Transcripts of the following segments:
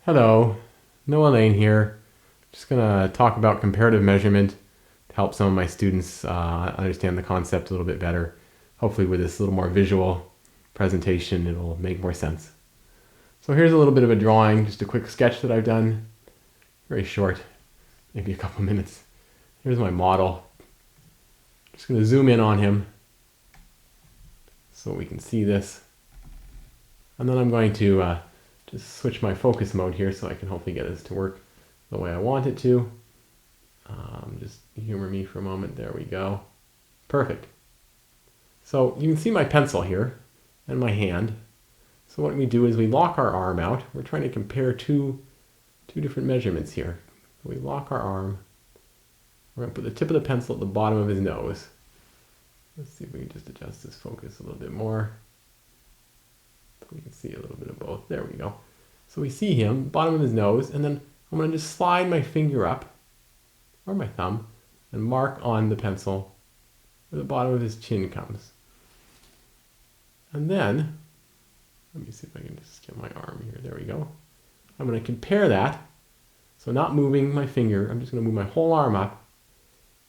Hello, Noah Lane here. Just going to talk about comparative measurement to help some of my students understand the concept a little bit better. Hopefully with this little more visual presentation, it'll make more sense. So here's a little bit of a drawing, just a quick sketch that I've done. Very short, maybe a couple minutes. Here's my model. Just going to zoom in on him so we can see this. And then I'm going to just switch my focus mode here so I can hopefully get this to work the way I want it to. Just humor me for a moment. There we go. Perfect. So you can see my pencil here and my hand. So what we do is we lock our arm out. We're trying to compare two different measurements here. So we lock our arm. We're going to put the tip of the pencil at the bottom of his nose. Let's see if we can just adjust this focus a little bit more. So we can see a little bit of both. There we go. So we see him, bottom of his nose, and then I'm going to just slide my finger up, or my thumb, and mark on the pencil where the bottom of his chin comes. And then, let me see if I can just get my arm here. There we go. I'm going to compare that. So not moving my finger, I'm just going to move my whole arm up,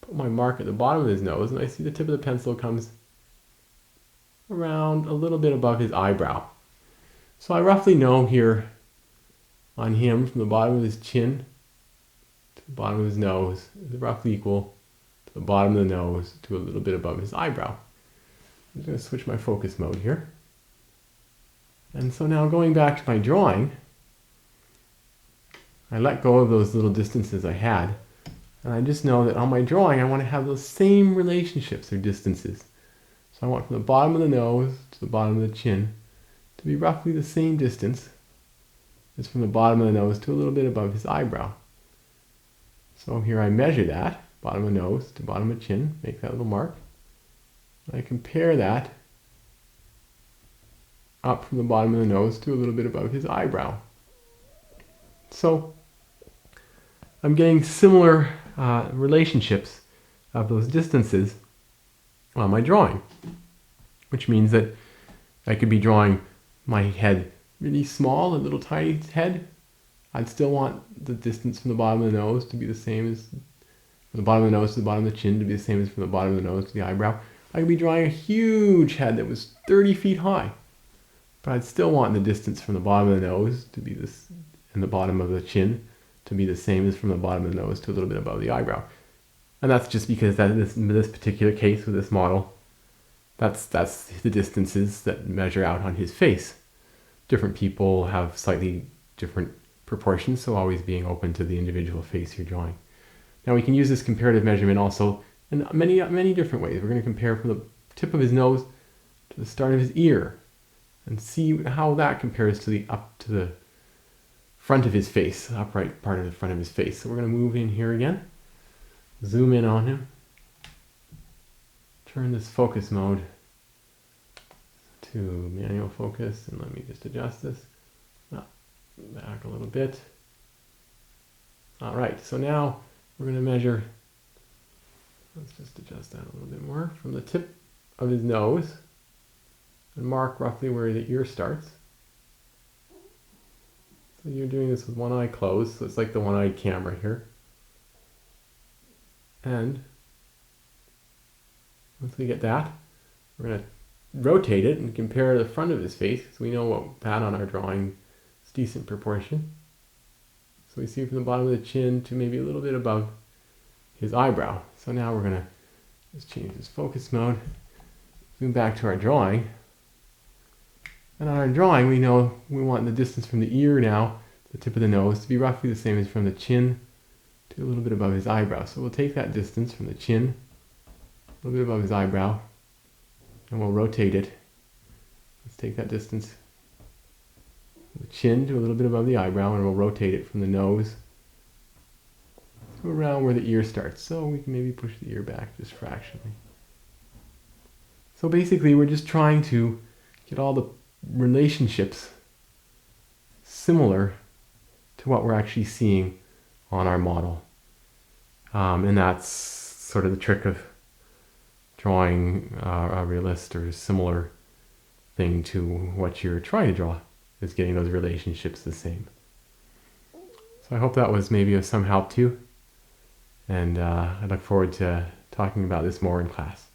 put my mark at the bottom of his nose, and I see the tip of the pencil comes around a little bit above his eyebrow. So I roughly know here on him from the bottom of his chin to the bottom of his nose is roughly equal to the bottom of the nose to a little bit above his eyebrow. I'm just going to switch my focus mode here. And so now going back to my drawing, I let go of those little distances I had. And I just know that on my drawing I want to have those same relationships or distances. So I want from the bottom of the nose to the bottom of the chin to be roughly the same distance as from the bottom of the nose to a little bit above his eyebrow. So here I measure that, bottom of the nose to bottom of the chin, make that little mark. And I compare that up from the bottom of the nose to a little bit above his eyebrow. So I'm getting similar relationships of those distances on my drawing, which means that I could be drawing my head really small, a little tiny head. I'd still want the distance from the bottom of the nose to be the same as from the bottom of the nose to the bottom of the chin to be the same as from the bottom of the nose to the eyebrow. I could be drawing a huge head that was 30 feet high, but I'd still want the distance from the bottom of the nose to be this, and the bottom of the chin to be the same as from the bottom of the nose to a little bit above the eyebrow. And that's just because that in this particular case with this model, that's the distances that measure out on his face. Different people have slightly different proportions, so always being open to the individual face you're drawing. Now we can use this comparative measurement also in many different ways. We're going to compare from the tip of his nose to the start of his ear and see how that compares to the front of his face, the upright part of the front of his face. So we're going to move in here again, zoom in on him, turn this focus mode to manual focus, and let me just adjust this back a little bit. All right, so now we're going to measure, let's just adjust that a little bit more, from the tip of his nose and mark roughly where the ear starts. So you're doing this with one eye closed, so it's like the one-eyed camera here. And once we get that, we're going to rotate it and compare the front of his face, so we know what that on our drawing is decent proportion. So we see from the bottom of the chin to maybe a little bit above his eyebrow. So now we're going to just change this focus mode, zoom back to our drawing. And on our drawing, we know we want the distance from the ear now, the tip of the nose, to be roughly the same as from the chin to a little bit above his eyebrow. So we'll take that distance from the chin, a little bit above his eyebrow, and we'll rotate it. Let's take that distance from the chin to a little bit above the eyebrow, and we'll rotate it from the nose to around where the ear starts. So we can maybe push the ear back just fractionally. So basically, we're just trying to get all the relationships similar to what we're actually seeing on our model. And that's sort of the trick of drawing a realist or similar thing to what you're trying to draw, is getting those relationships the same. So I hope that was maybe of some help to you, and I look forward to talking about this more in class.